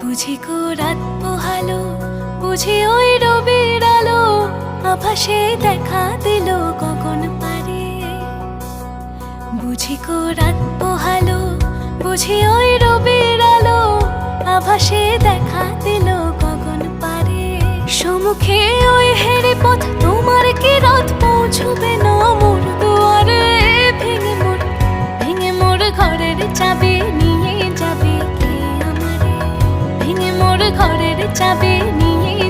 বুঝি গো রাত পোহালো, বুঝি ওই রবির আলো আভাসে দেখা দিল গগন পারে। বুঝি গো রাত পোহালো, বুঝি ওই রবির আলো আভাসে দেখা দিল গগন পারে। সম্মুখে ওই হেরি পথ, তোমার কি রথ পৌঁছবে না মোর দুয়ারে। ভেঙে মোর ঘরের চাবি নিয়ে যাবে কে আমারে। ভেঙে মোর ঘরের চাবি নিয়ে